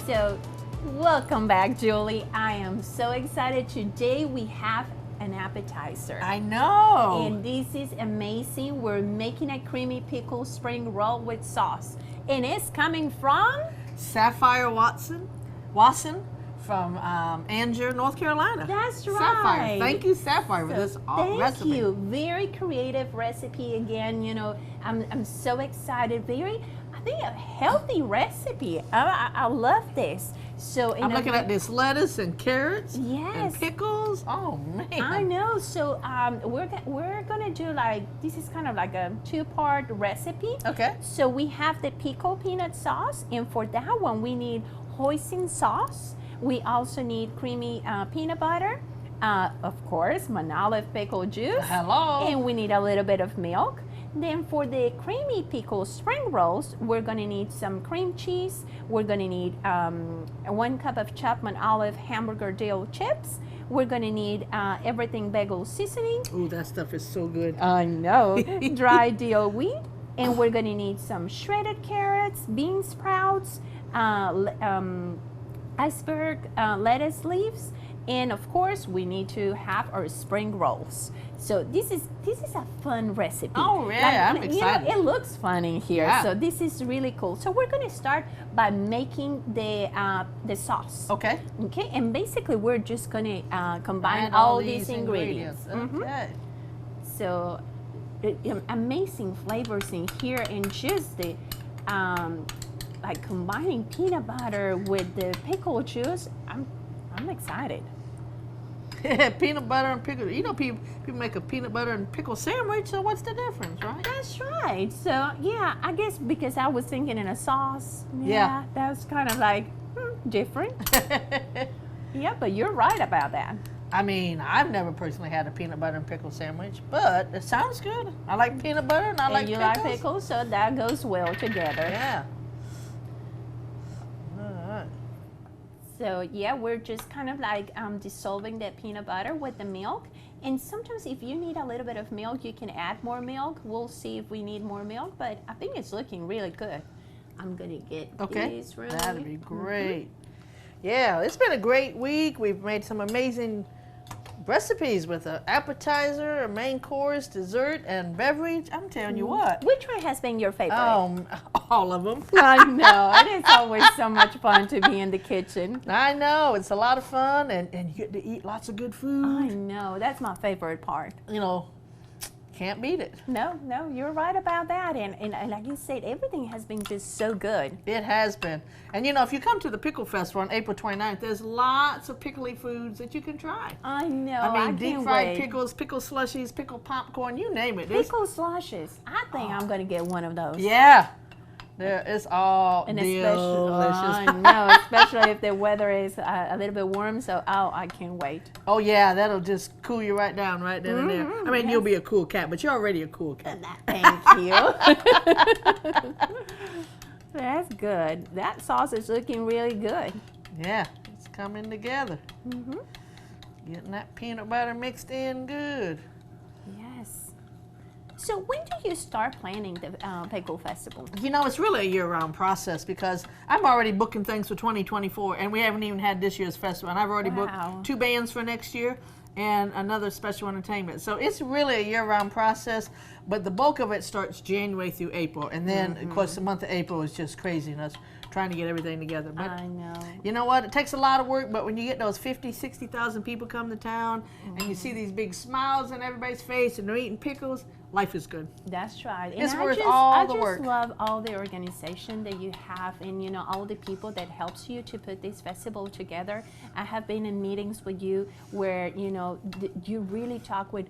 So, welcome back, Julie. I am so excited. Today we have an appetizer. I know. And this is amazing. We're making a creamy pickle spring roll with sauce. And it's coming from Sapphire Watson from Angier, North Carolina. That's right. Sapphire. Thank you, Sapphire, for this recipe. Thank you. Very creative recipe. Again, you know, I'm so excited. I think a healthy recipe. I love this. So I'm looking at this lettuce and carrots. Yes. And pickles. Oh man. I know. So we're gonna do this is kind of like a two-part recipe. Okay. So we have the pickle peanut sauce, and for that one we need hoisin sauce. We also need creamy peanut butter, of course, Manala pickle juice. Hello. And we need a little bit of milk. Then for the creamy pickle spring rolls, we're going to need some cream cheese. We're going to need 1 cup of chopped olive hamburger dill chips. We're going to need everything bagel seasoning. Ooh, that stuff is so good. I know. Dry dill wheat. And we're going to need some shredded carrots, bean sprouts, iceberg lettuce leaves, and of course we need to have our spring rolls. So this is a fun recipe. Oh yeah, I'm excited. You know, it looks fun in here. Yeah. So this is really cool. So we're going to start by making the sauce. Okay. Okay, and basically we're just going to combine all these ingredients. Okay. So amazing flavors in here, and just the like combining peanut butter with the pickle juice. I'm excited. Peanut butter and pickle. You know, people make a peanut butter and pickle sandwich, so what's the difference, right? That's right. So yeah, I guess because I was thinking in a sauce. Yeah. That's kind of like different. Yeah, but you're right about that. I mean, I've never personally had a peanut butter and pickle sandwich, but it sounds good. I like peanut butter and I like you pickles. like pickles, so that goes well together. Yeah. All right. So yeah, we're just kind of like dissolving that peanut butter with the milk. And sometimes if you need a little bit of milk, you can add more milk. We'll see if we need more milk, but I think it's looking really good. I'm gonna get these ready. That'd be great. Yeah, it's been a great week. We've made some amazing recipes with an appetizer, a main course, dessert, and beverage. I'm telling you what. Which one has been your favorite? All of them. I know. It is always so much fun to be in the kitchen. I know. It's a lot of fun, and you get to eat lots of good food. I know. That's my favorite part. You know, can't beat it. No, you're right about that. And like you said, everything has been just so good. It has been. And you know, if you come to the Pickle Festival on April 29th, there's lots of pickly foods that you can try. I know. I mean, deep fried wait. pickles, pickle slushies, pickle popcorn, you name it. Pickle slushes. I think I'm going to get one of those. Yeah. It's all And delicious. I know, especially if the weather is a little bit warm, so I can't wait. Oh yeah, that'll just cool you right down right then and there. I mean, you'll be a cool cat, but you're already a cool cat. Thank you. That's good. That sauce is looking really good. Yeah, it's coming together. Getting that peanut butter mixed in good. Yes. So when do you start planning the Pickle Festival? You know, it's really a year-round process because I'm already booking things for 2024, and we haven't even had this year's festival. And I've already booked 2 bands for next year and another special entertainment. So it's really a year-round process, but the bulk of it starts January through April. And then, of course, the month of April is just craziness, trying to get everything together. But I know. you know what? It takes a lot of work, but when you get those 50, 60,000 people come to town and you see these big smiles on everybody's face and they're eating pickles, life is good. That's right. It's And worth all the work. I just love all the organization that you have, and you know, all the people that helps you to put this festival together. I have been in meetings with you where, you know, you really talk with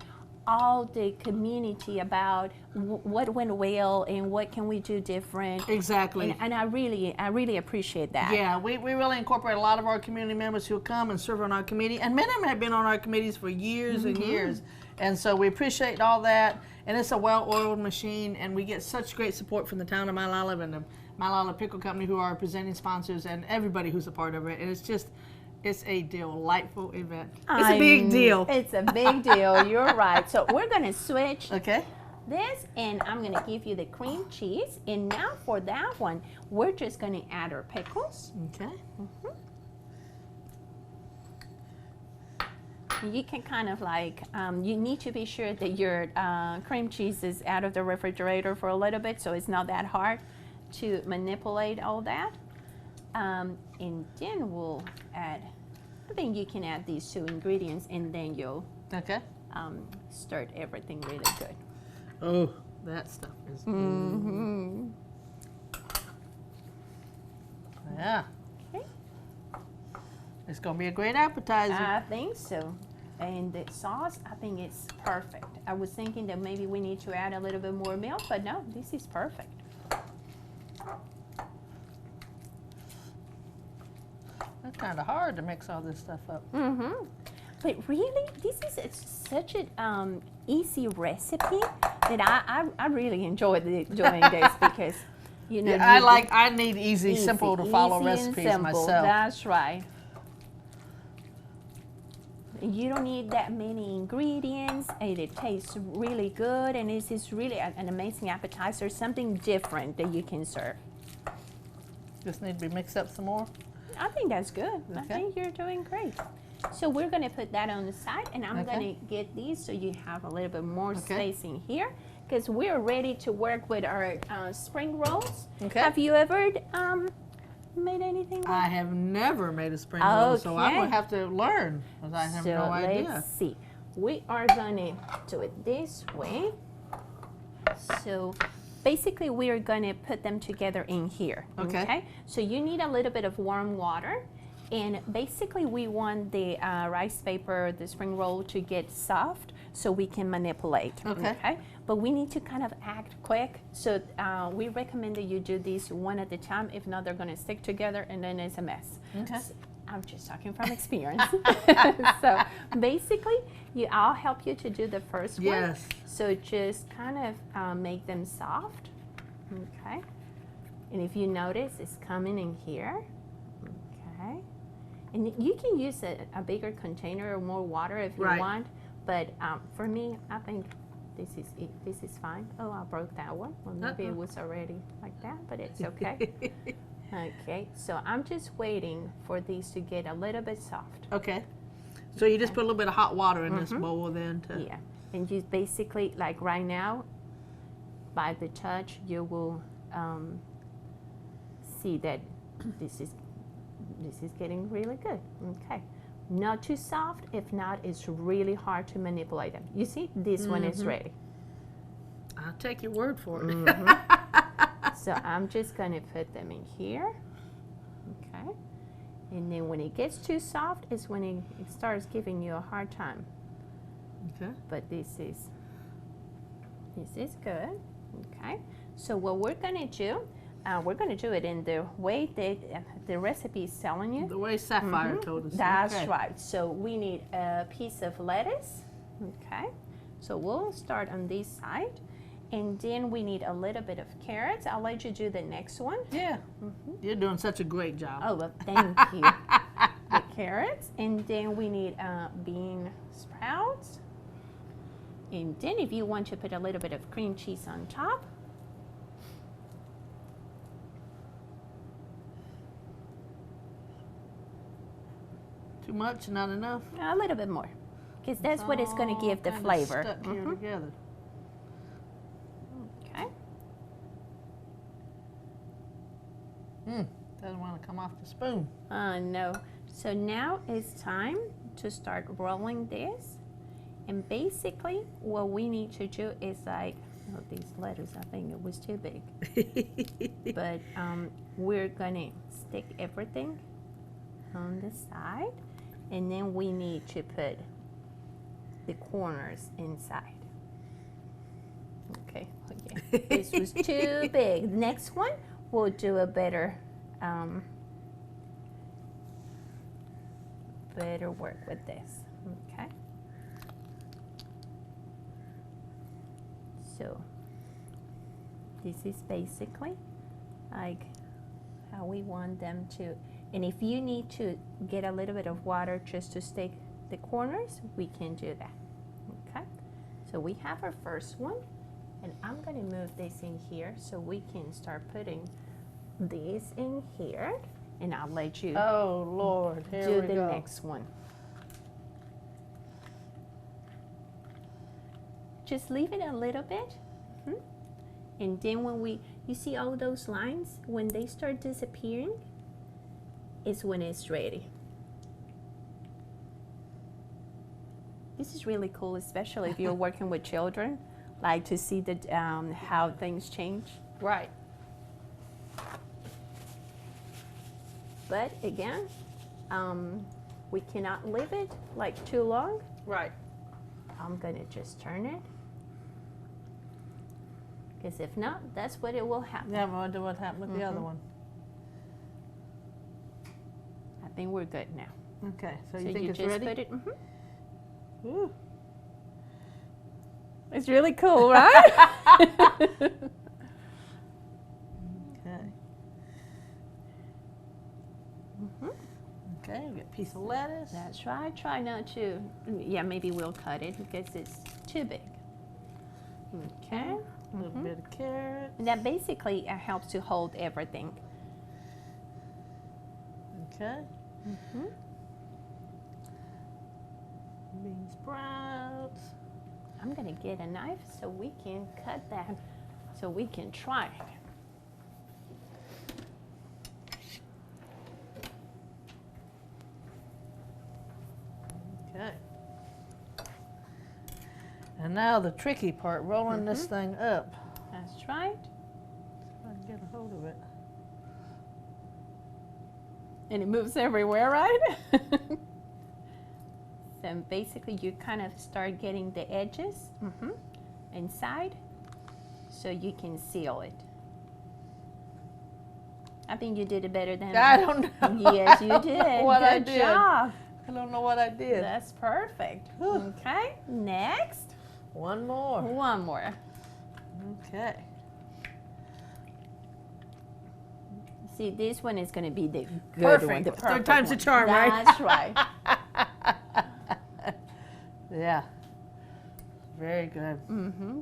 all the community about what went well and what can we do different. Exactly. And I really appreciate that. Yeah, we really incorporate a lot of our community members who come and serve on our committee, and many of them have been on our committees for years and years. And so we appreciate all that, and it's a well-oiled machine, and we get such great support from the town of Mount Olive and the Mount Olive Pickle Company, who are our presenting sponsors, and everybody who's a part of it. And it's a delightful event. It's a big deal. It's a big deal. You're right. So we're going to switch. Okay. this, and I'm gonna give you the cream cheese. And now for that one, we're just gonna add our pickles. Okay. You can kind of like, you need to be sure that your cream cheese is out of the refrigerator for a little bit, so it's not that hard to manipulate all that. And then we'll add, I think you can add these 2 ingredients, and then you'll Okay. stir everything really good. Oh, that stuff is good. Yeah. Okay. It's going to be a great appetizer. I think so. And the sauce, I think it's perfect. I was thinking that maybe we need to add a little bit more milk, but no, this is perfect. It's kind of hard to mix all this stuff up. But really, this is such an easy recipe that I really enjoy doing this because, you know. Yeah, I need easy, simple to follow recipes myself. That's right. You don't need that many ingredients, and it tastes really good, and it's just really an amazing appetizer, something different that you can serve. Just need to be mixed up some more. I think that's good. I Okay. think you're doing great. So we're going to put that on the side, and I'm Okay. going to get these so you have a little bit more Okay. space in here, because we're ready to work with our spring rolls. Okay. Have you ever made anything like I have never made a spring roll, so I'm Okay. going to have to learn because I have no idea. Let's see. We are gonna do it this way. So basically we are gonna put them together in here. Okay. So you need a little bit of warm water, and basically we want the rice paper, the spring roll, to get soft so we can manipulate. Okay. But we need to kind of act quick, so we recommend that you do these one at a time. If not, they're gonna stick together and then it's a mess. Okay. I'm just talking from experience. So basically, I'll help you to do the first one. Yes. So just kind of make them soft, okay? And if you notice, it's coming in here, okay? And you can use a bigger container or more water if you Right. want, but for me, I think this is fine. Oh, I broke that one. Well, maybe it was already like that, but it's okay. Okay, so I'm just waiting for these to get a little bit soft. Okay. So you just put a little bit of hot water in this bowl then to... Yeah, and you basically, like right now, by the touch, you will see that this is getting really good. Okay, not too soft. If not, it's really hard to manipulate them. You see, this one is ready. I'll take your word for it. So I'm just gonna put them in here, okay? And then when it gets too soft is when it starts giving you a hard time. Okay. But this is good, okay? So what we're gonna do it in the way that the recipe is telling you. The way Sapphire told us. That's Okay. right. So we need a piece of lettuce, okay? So we'll start on this side. And then we need a little bit of carrots. I'll let you do the next one. Yeah. You're doing such a great job. Oh, well, thank you. The carrots. And then we need bean sprouts. And then if you want to put a little bit of cream cheese on top. Too much, not enough? A little bit more. Because that's what it's going to give the All kinda flavor. Stuck here together. Okay. Doesn't want to come off the spoon. No. So now it's time to start rolling this. And basically what we need to do is like, oh, these letters, I think it was too big. But we're gonna stick everything on the side. And then we need to put the corners inside. Okay, this was too big. Next one, we'll do a better work with this, okay? So this is basically like how we want them to, and if you need to get a little bit of water just to stick the corners, we can do that, okay? So we have our first one, And I'm gonna move this in here so we can start putting these in here. And I'll let you Oh, Lord. Here do we the go. next one. Just leave it a little bit. And then when you see all those lines, when they start disappearing, is when it's ready. This is really cool, especially if you're working with children, like to see the how things change. Right. But again, we cannot leave it like too long. Right. I'm gonna just turn it, because if not, that's what it will happen. Yeah, I wonder what happened with the other one. I think we're good now. Okay, so So you think you it's just ready? put it. Ooh. It's really cool, right? Okay. Okay, we got a piece of lettuce. That's right. Try not to. Yeah, maybe we'll cut it because it's too big. Okay. A little bit of carrot. And that basically helps to hold everything. Okay. Bean sprouts. I'm gonna get a knife so we can cut that, so we can try it. Okay. And now the tricky part, rolling this thing up. That's right. If I can get a hold of it. And it moves everywhere, right? So basically you kind of start getting the edges inside so you can seal it. I think you did it better than I don't know. Yes, you did. What I Good did. job. I don't know what I did. That's perfect. Whew. Okay, next. One more. One more. Okay. See, this one is going to be the good Perfect. one. The Third perfect time's the one. charm, right? That's right. Yeah. Very good.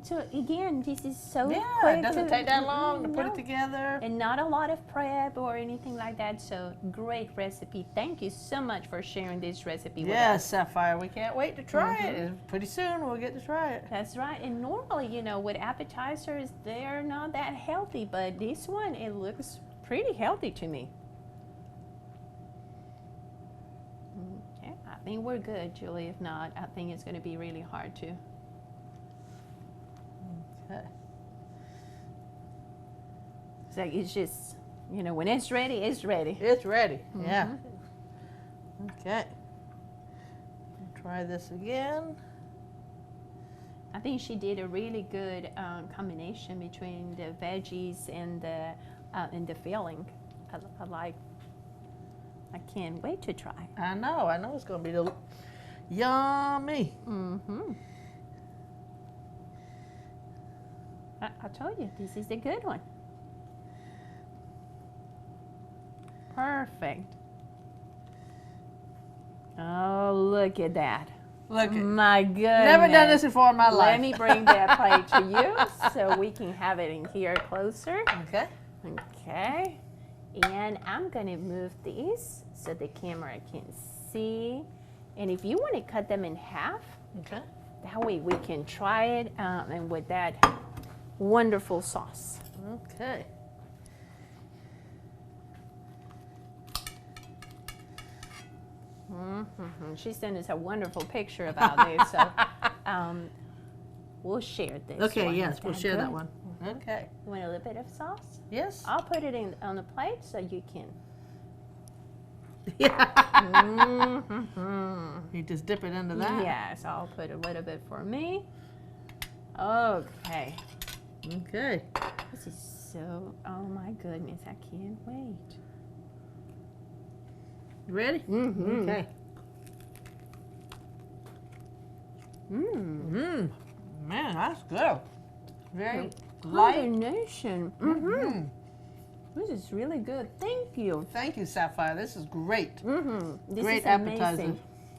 So again, this is so Yeah, quick. it doesn't to, take that long to put no. it together. And not a lot of prep or anything like that. So great recipe. Thank you so much for sharing this recipe with us. Yes, Sapphire, we can't wait to try it. And pretty soon we'll get to try it. That's right. And normally, you know, with appetizers, they're not that healthy. But this one, it looks pretty healthy to me. Okay, I think we're good, Julie. If not, I think it's going to be really hard to. Okay. It's like it's just, you know, when it's ready, it's ready. It's ready. Yeah. Okay. Try this again. I think she did a really good combination between the veggies and the filling. I like. I can't wait to try. I know it's going to be yummy. I told you, this is the good one. Perfect. Oh, look at that. Look at My goodness. Never done this before in my life. Let me bring that plate to you so we can have it in here closer. Okay. Okay. And I'm going to move these so the camera can see. And if you want to cut them in half, Okay. that way we can try it and with that wonderful sauce. Okay. She sent us a wonderful picture about this, so we'll share this. Okay, one. yes, Is we'll that share that good? one. Okay. You want a little bit of sauce? Yes. I'll put it in on the plate so you can. You just dip it into that. Yes, I'll put a little bit for me. Okay. Okay. This is so, oh my goodness, I can't wait. You ready? Okay. Man, that's good. Very light. Combination. This is really good. Thank you. Thank you, Sapphire. This is great. This Great is appetizer. amazing.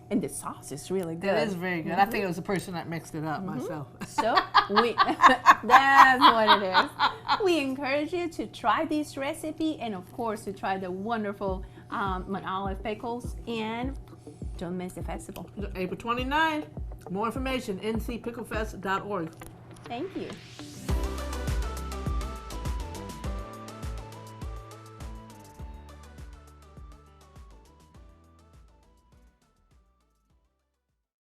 And the sauce is really good. It is very good. I think it was the person that mixed it up myself. So that's what it is. We encourage you to try this recipe and of course to try the wonderful Mount Olive pickles, and don't miss the festival. April 29th. More information, ncpicklefest.org. Thank you.